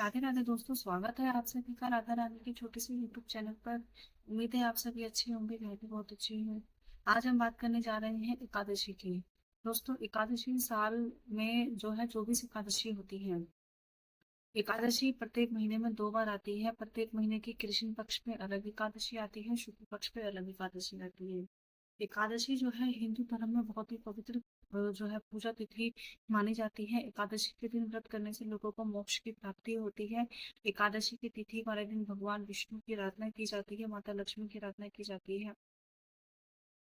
राधे राधे दोस्तों, स्वागत है आप सभी का राधा रानी की छोटी सी यूट्यूब चैनल पर। उम्मीद है आप सभी अच्छे होंगे, मैं भी बहुत अच्छी हूँ। आज हम बात करने जा रहे हैं एकादशी की। दोस्तों, एकादशी साल में जो है 24 एकादशी होती है। एकादशी प्रत्येक महीने में 2 बार आती है। प्रत्येक महीने की कृष्ण पक्ष में अलग एकादशी आती है, शुक्ल पक्ष में अलग एकादशी आती है। एकादशी जो है हिंदू धर्म में बहुत ही पवित्र जो है पूजा तिथि मानी जाती है। एकादशी के दिन व्रत करने से लोगों को मोक्ष की प्राप्ति होती है। एकादशी की तिथि वाले दिन भगवान विष्णु की आराधना की जाती है, माता लक्ष्मी की आराधना की जाती है।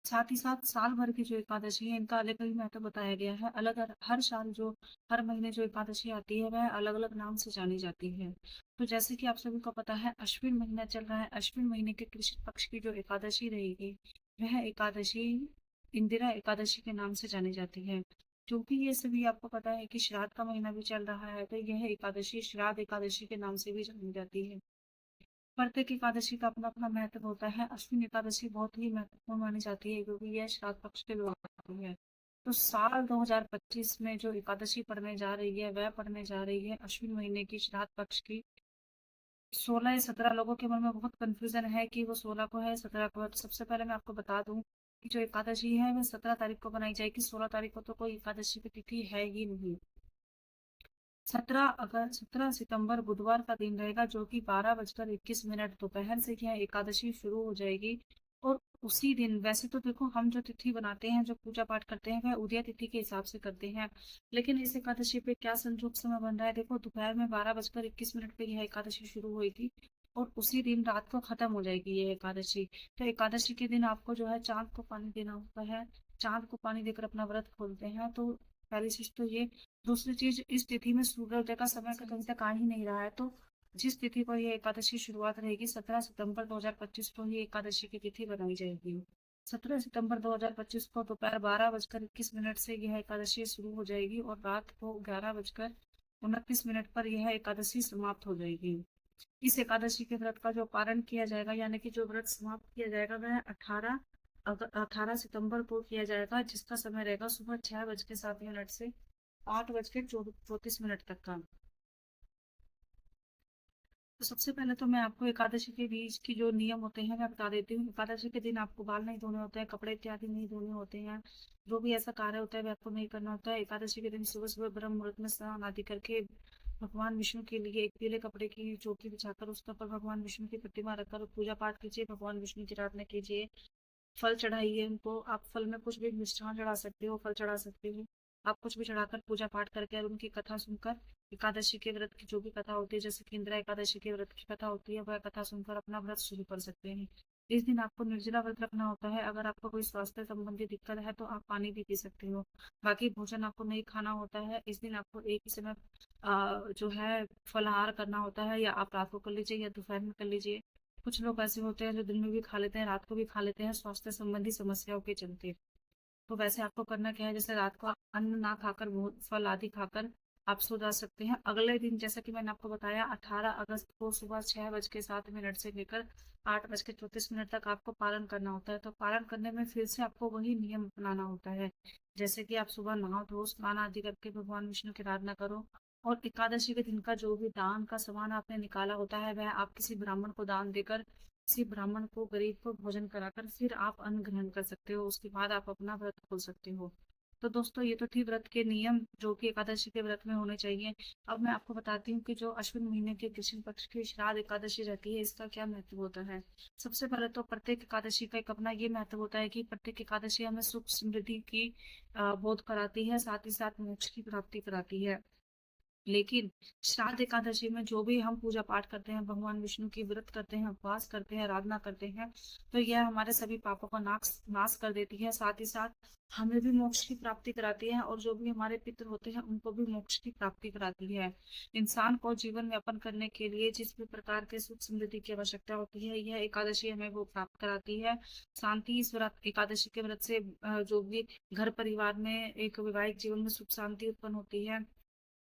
साथ ही साथ साल भर की जो एकादशी है, इनका अलग अलग महत्व बताया गया है। अलग हर साल जो हर महीने जो एकादशी आती है वह अलग अलग नाम से जानी जाती है। तो जैसे कि आप सभी को पता है, अश्विन महीना चल रहा है। अश्विन महीने के कृष्ण पक्ष की जो एकादशी रहेगी, वह एकादशी इंदिरा एकादशी के नाम से जानी जाती है। क्योंकि ये सभी आपको पता है कि श्राद्ध का महीना भी चल रहा है, तो यह एकादशी श्राद्ध एकादशी के नाम से भी जानी जाती है। प्रत्येक एकादशी का अपना अपना महत्व होता है। अश्विन एकादशी बहुत ही महत्वपूर्ण मानी जाती है, क्योंकि यह श्राद्ध पक्ष के दौरान आती है। तो साल 2025 में जो एकादशी पढ़ने जा रही है, वह पढ़ने जा रही है अश्विन महीने की श्राद्ध पक्ष की। 16 या 17 लोगों के मन में बहुत कंफ्यूजन है कि वो 16 को है 17 को है। तो सबसे पहले मैं आपको बता दूं कि जो एकादशी है वह 17 तारीख को बनाई जाएगी। 16 तारीख को तो कोई एकादशी की तिथि है ही नहीं। 17 सितंबर बुधवार का दिन रहेगा, जो कि 12:21 दोपहर से यह एकादशी शुरू हो जाएगी। और उसी दिन, वैसे तो देखो, हम जो तिथि बनाते हैं, जो पूजा पाठ करते हैं, वह उदय तिथि के हिसाब से करते हैं। लेकिन इस एकादशी पे क्या संजोग समय बन रहा है, देखो, दोपहर में 12:21 पे यह एकादशी शुरू हुई थी। और उसी दिन रात को खत्म हो जाएगी ये एकादशी। तो एकादशी के दिन आपको जो है चांद को पानी देना होता है। चांद को पानी देकर अपना व्रत खोलते हैं। तो पहली चीज तो ये। दूसरी चीज, इस तिथि में सूर्योदय का समय का कभी तक आ ही नहीं रहा है। तो जिस तिथि पर यह एकादशी शुरुआत रहेगी, 17 सितंबर 2025 को ही एकादशी की तिथि बनाई जाएगी। 17 सितंबर 2025 को दोपहर 12:21 से यह एकादशी शुरू हो जाएगी, और रात को 11:29 पर यह एकादशी समाप्त हो जाएगी। इस एकादशी के व्रत का जो पारण किया जाएगा, यानी कि जो व्रत समाप्त किया जाएगा, वह 18 सितंबर को किया जाएगा, जिसका समय रहेगा सुबह 6:07 से 8:34 तक का। तो सबसे पहले तो मैं आपको एकादशी के बीच की जो नियम होते हैं मैं बता देती हूँ। एकादशी के दिन आपको बाल नहीं धोने होते हैं, कपड़े इत्यादि नहीं धोने होते हैं। जो भी ऐसा कार्य होता है वह आपको नहीं करना होता है। एकादशी के दिन सुबह सुबह ब्रह्म मुहूर्त में स्नान आदि करके भगवान विष्णु के लिए एक पीले कपड़े की चौकी बिछाकर उसके ऊपर भगवान विष्णु की प्रतिमा रखकर पूजा पाठ कीजिए, भगवान विष्णु की आराधना कीजिए। फल चढ़ाइए उनको। आप फल में कुछ भी मिष्ठान चढ़ा सकते हो, फल चढ़ा सकते हो। आप कुछ भी चढ़ाकर पूजा पाठ करके और उनकी कथा सुनकर, एकादशी के व्रत की जो भी कथा होती है, जैसे कि इंदिरा एकादशी के व्रत की कथा होती है, वह कथा सुनकर अपना व्रत शुरू कर सकते हैं। इस दिन आपको निर्जला व्रत रखना होता है। अगर आपको कोई स्वास्थ्य संबंधी दिक्कत है तो आप पानी भी पी सकते हो। बाकी भोजन आपको नहीं खाना होता है। इस दिन आपको एक ही समय जो है फलाहार करना होता है, या आप रात को कर लीजिए या दोपहर में कर लीजिए। कुछ लोग ऐसे होते हैं जो दिन में भी खा लेते हैं, रात को भी खा लेते हैं, स्वास्थ्य संबंधी समस्याओं के चलते। तो वैसे आपको करना क्या है, जैसे रात को आप अन्न ना खाकर फल आदि खाकर आप सो जा सकते हैं। अगले दिन, जैसा कि मैंने आपको बताया, 18 अगस्त को सुबह 6:07 से लेकर 8:34 तक आपको पालन करना होता है। तो पालन करने में फिर से आपको वही नियम अपनाना होता है। जैसे कि आप सुबह नहा धो स्नान आदि करके भगवान विष्णु की आराधना करो। और एकादशी के दिन का जो भी दान का सामान आपने निकाला होता है, वह आप किसी ब्राह्मण को दान देकर, किसी ब्राह्मण को, गरीब को भोजन कराकर फिर आप अन्न ग्रहण कर सकते हो। उसके बाद आप अपना व्रत खोल सकते हो। तो दोस्तों, ये तो थी व्रत के नियम जो कि एकादशी के व्रत में होने चाहिए। अब मैं आपको बताती हूँ कि जो अश्विन महीने के कृष्ण पक्ष की श्राद्ध एकादशी रहती है, इसका क्या महत्व होता है। सबसे पहले तो प्रत्येक एकादशी का एक अपना ये महत्व होता है कि प्रत्येक एकादशी हमें सुख समृद्धि की बोध कराती है, साथ ही साथ मोक्ष की प्राप्ति कराती है। लेकिन श्राद्ध एकादशी में जो भी हम पूजा पाठ करते हैं, भगवान विष्णु की व्रत करते हैं, उपवास करते हैं, आराधना करते हैं, तो यह हमारे सभी पापों का नाश नाश कर देती है। साथ ही साथ हमें भी मोक्ष की प्राप्ति कराती है, और जो भी हमारे पितृ होते हैं उनको भी मोक्ष की प्राप्ति कराती है। इंसान को जीवन यापन करने के लिए जिस भी प्रकार के सुख समृद्धि की आवश्यकता होती है, यह एकादशी हमें वो प्राप्त कराती है। शांति इस व्रत एकादशी के व्रत से जो भी घर परिवार में एक वैवाहिक जीवन में सुख शांति उत्पन्न होती है।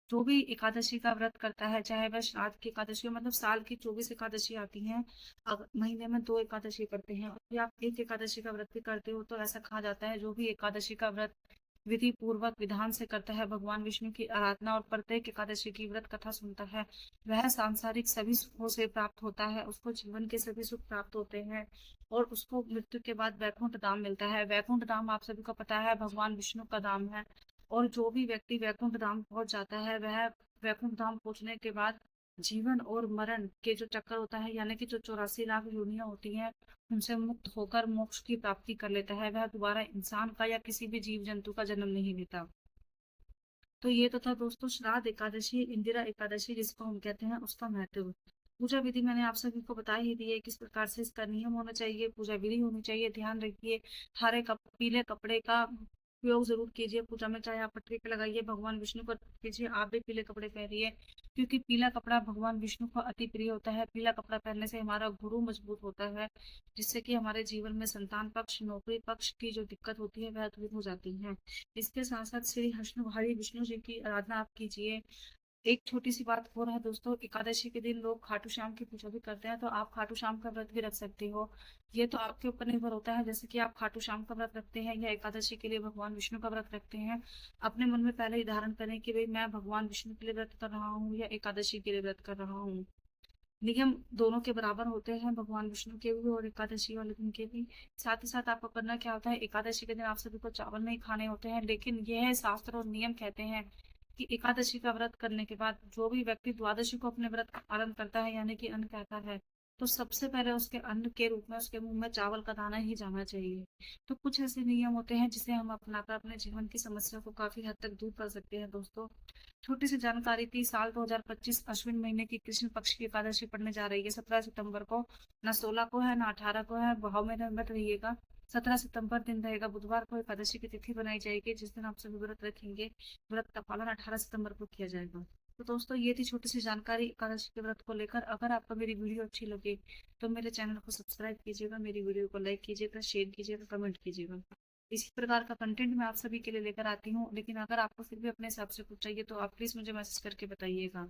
जो भी एकादशी का व्रत करता है, चाहे वह श्राद्ध की एकादशी हो, मतलब साल की 24 एकादशी आती हैं। अगर महीने में 2 एकादशी करते हैं, और आप एक एकादशी का व्रत भी करते हो, तो ऐसा कहा जाता है जो भी एकादशी का व्रत विधि पूर्वक विधान से करता है भगवान विष्णु की आराधना और प्रत्येक एकादशी की व्रत कथा सुनता है, वह सांसारिक सभी सुखों से प्राप्त होता है, उसको जीवन के सभी सुख प्राप्त होते हैं और उसको मृत्यु के बाद वैकुंठ धाम मिलता है। वैकुंठ धाम आप सभी को पता है भगवान विष्णु का धाम है। और जो भी व्यक्ति वैकुंठ धाम पहुंच जाता है वह वैकुंठ धाम पहुंचने के बाद जीवन और मरण के जो चक्कर होता है, यानी कि जो 84 लाख योनियां होती हैं, उनसे मुक्त होकर मोक्ष की प्राप्ति कर लेता है। वह दोबारा इंसान का या किसी भी जीव जंतु का जन्म नहीं लेता। तो ये तो था दोस्तों श्राद्ध एकादशी, इंदिरा एकादशी जिसको हम कहते हैं, उसका महत्व। पूजा विधि मैंने आप सभी को बता ही दी है किस प्रकार से इसका नियम होना चाहिए, पूजा विधि होनी चाहिए। ध्यान रखिए, पीले कपड़े का उपयोग जरूर कीजिए पूजा में, चाहे आप पटरी पे लगाइए, भगवान विष्णु को कीजिए, आप भी पीले कपड़े पहनिए, क्योंकि पीला कपड़ा भगवान विष्णु को अति प्रिय होता है। पीला कपड़ा पहनने से हमारा गुरु मजबूत होता है, जिससे कि हमारे जीवन में संतान पक्ष, नौकरी पक्ष की जो दिक्कत होती है वह दूर हो जाती है। इसके साथ साथ श्री हरि विष्णु जी की आराधना आप कीजिए। एक छोटी सी बात और है दोस्तों, एकादशी के दिन लोग खाटू श्याम की पूजा भी करते हैं, तो आप खाटू श्याम का व्रत भी रख सकते हो। ये तो आपके ऊपर निर्भर होता है, जैसे कि आप खाटू श्याम का व्रत रखते हैं या एकादशी के लिए भगवान विष्णु का व्रत रखते हैं। अपने मन में पहले ही धारण करें कि भाई मैं भगवान विष्णु के लिए व्रत कर रहा हूँ या एकादशी के लिए व्रत कर रहा हूँ। नियम दोनों के बराबर होते हैं, भगवान विष्णु के भी और एकादशी वाले दिन के भी। साथ ही साथ आपको करना क्या होता है, एकादशी के दिन आप सभी को चावल नहीं खाने होते हैं, लेकिन यह शास्त्र और नियम कहते हैं कि एकादशी का व्रत करने के बाद जो भी व्यक्ति द्वादशी को अपने व्रत का पालन करता है, यानी कि अन्न कहता है, तो सबसे पहले उसके अन्न के रूप में उसके मुंह में चावल का दाना ही जाना चाहिए। तो कुछ ऐसे नियम होते हैं जिसे हम अपनाकर अपने जीवन की समस्या को काफी हद तक दूर कर सकते हैं दोस्तों। छोटी सी जानकारी थी, साल 2025 अश्विन महीने की कृष्ण पक्ष की एकादशी पड़ने जा रही है 17 सितंबर को। ना 16 को है ना 18 को है, भाव में मत रहिएगा। 17 सितंबर दिन रहेगा, बुधवार को एकादशी की तिथि बनाई जाएगी, जिस दिन आप सभी व्रत रखेंगे। व्रत का पालन 18 सितंबर को किया जाएगा। तो दोस्तों ये थी छोटी सी जानकारी एकादशी के व्रत को लेकर। अगर आपको मेरी वीडियो अच्छी लगे तो मेरे चैनल को सब्सक्राइब कीजिएगा, मेरी वीडियो को लाइक कीजिएगा, शेयर कीजिएगा, कमेंट कीजिएगा। इसी प्रकार का कंटेंट मैं आप सभी के लिए लेकर आती हूँ, लेकिन अगर आपको फिर भी अपने हिसाब से कुछ चाहिए तो आप प्लीज मुझे मैसेज करके बताइएगा।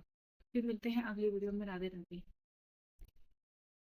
फिर मिलते हैं अगली वीडियो में। राधे राधे।